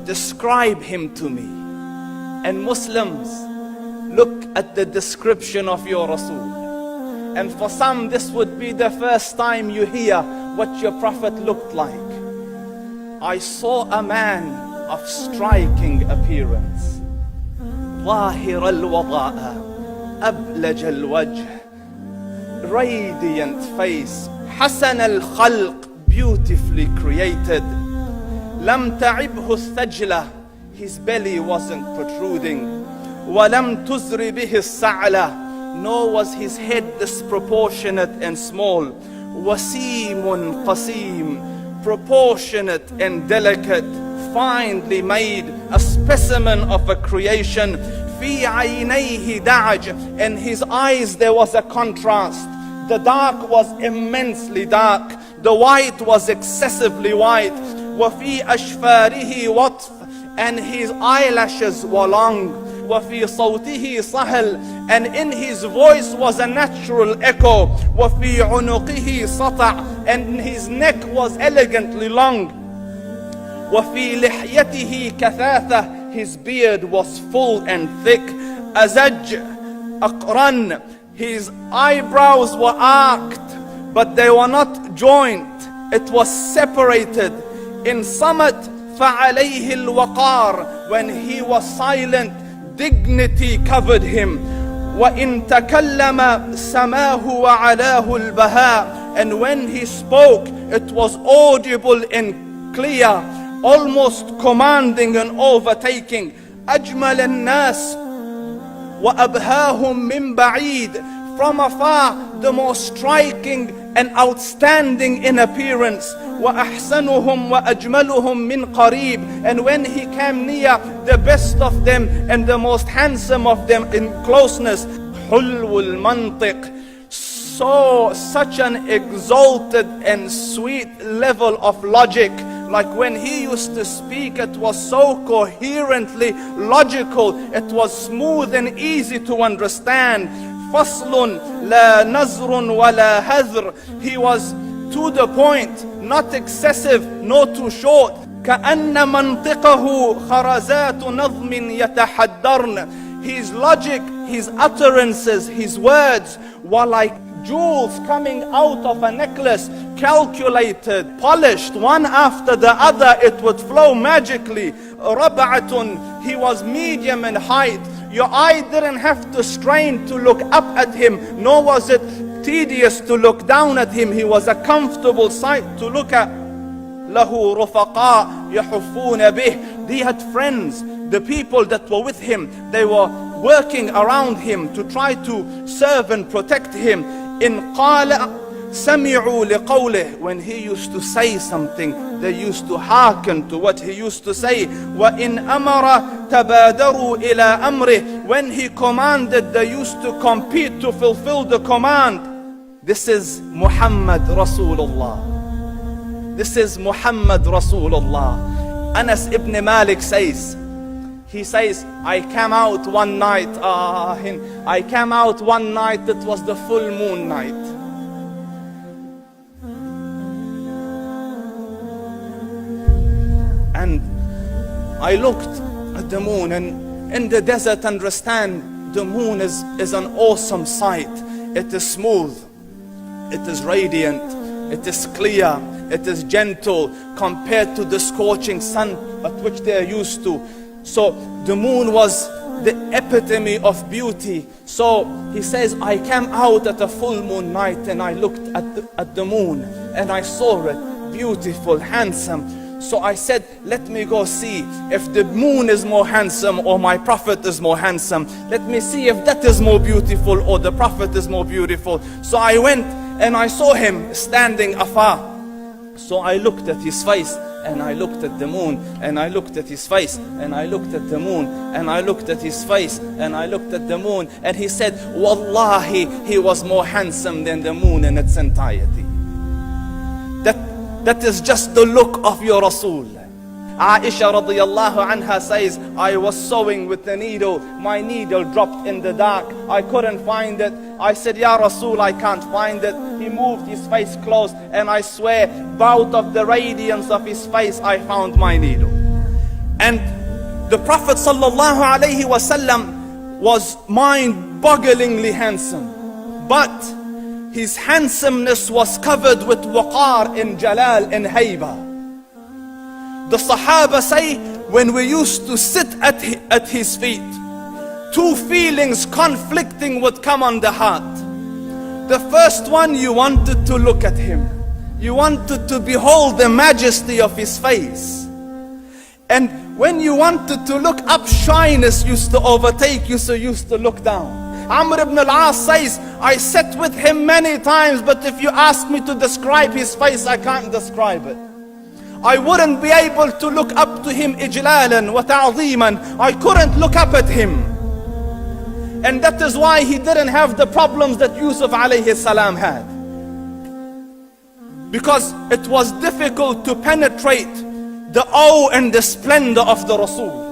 describe him to me. And Muslims, look at the description of your Rasul. And for some, this would be the first time you hear what your Prophet looked like. I saw a man of striking appearance. ظاهر الوضاء أبلج الوجه, radiant face, حسن الخلق, beautifully created. لم تعبه الثجلة, his belly wasn't protruding. ولم تزر به السعلة, nor was his head disproportionate and small. وسيم قسيم, proportionate and delicate, finely made, a specimen of a creation. في عينيه دعج, in his eyes there was a contrast. The dark was immensely dark, the white was excessively white. وفي أشفاره وطف, and his eyelashes were long. وفي صوته صهل, and in his voice was a natural echo. وفي عنقه سطع, and his neck was elegantly long. وفي لحيته كثاثة, his beard was full and thick. أزج أقرن, his eyebrows were arched, but they were not joint, it was separated. In summit فعليه الوقار, when he was silent, dignity covered him. وإن تكلم سماه وعلاه البهاء, and when he spoke it was audible and clear, almost commanding and overtaking. أجمل الناس وأبهاهم من بعيد, from afar the most striking and outstanding in appearance. وأحسنهم وأجملهم من قريب, and when he came near, the best of them and the most handsome of them in closeness. حلو المنطق, such an exalted and sweet level of logic. Like when he used to speak, it was so coherently logical, it was smooth and easy to understand. فصل لا نزر ولا هذر, he was to the point, not excessive nor too short. كأن منطقه خرزات نظم يتحدرن, his logic, his utterances, his words were like jewels coming out of a necklace, calculated, polished, one after the other, it would flow magically. ربعة, he was medium in height. Your eye didn't have to strain to look up at him, nor was it tedious to look down at him. He was a comfortable sight to look at. له رفقاء يحفون به, he had friends, the people that were with him, they were working around him to try to serve and protect him. إن قال سمعوا لقوله, when he used to say something, they used to hearken to what he used to say. وإن أمر تبادروا إلى أمره, when he commanded, they used to compete to fulfill the command. This is Muhammad Rasulullah. This is Muhammad Rasulullah. Anas ibn Malik says, he says, I came out one night, it was the full moon night. And I looked at the moon, and in the desert, understand, the moon is an awesome sight. It is smooth, it is radiant, it is clear, it is gentle compared to the scorching sun at which they are used to. So the moon was the epitome of beauty. So he says, I came out at a full moon night and I looked at the moon and I saw it beautiful, handsome. So I said, let me go see if the moon is more handsome or my Prophet is more handsome. Let me see if that is more beautiful or the Prophet is more beautiful. So I went and I saw him standing afar. So I looked at his face and I looked at the moon, and I looked at his face, and I looked at the moon, and I looked at his face, and I looked at the moon, and he said, Wallahi, he was more handsome than the moon in its entirety. That is just the look of your Rasul. Aisha radiyallahu anha says, I was sewing with the needle, my needle dropped in the dark, I couldn't find it. I said, Ya Rasul, I can't find it. He moved his face close, and I swear, out of the radiance of his face, I found my needle. And the Prophet sallallahu alaihi wasallam was mind-bogglingly handsome, but his handsomeness was covered with waqar and jalal and hayba. The Sahaba say, when we used to sit at his feet, two feelings conflicting would come on the heart. The first one, you wanted to look at him. You wanted to behold the majesty of his face. And when you wanted to look up, shyness used to overtake you, so you used to look down. Amr ibn al-As says, I sat with him many times, but if you ask me to describe his face, I can't describe it. I wouldn't be able to look up to him ijlalan wa ta'zeeman. I couldn't look up at him. And that is why he didn't have the problems that Yusuf alayhi salam had. Because it was difficult to penetrate the awe and the splendor of the Rasul.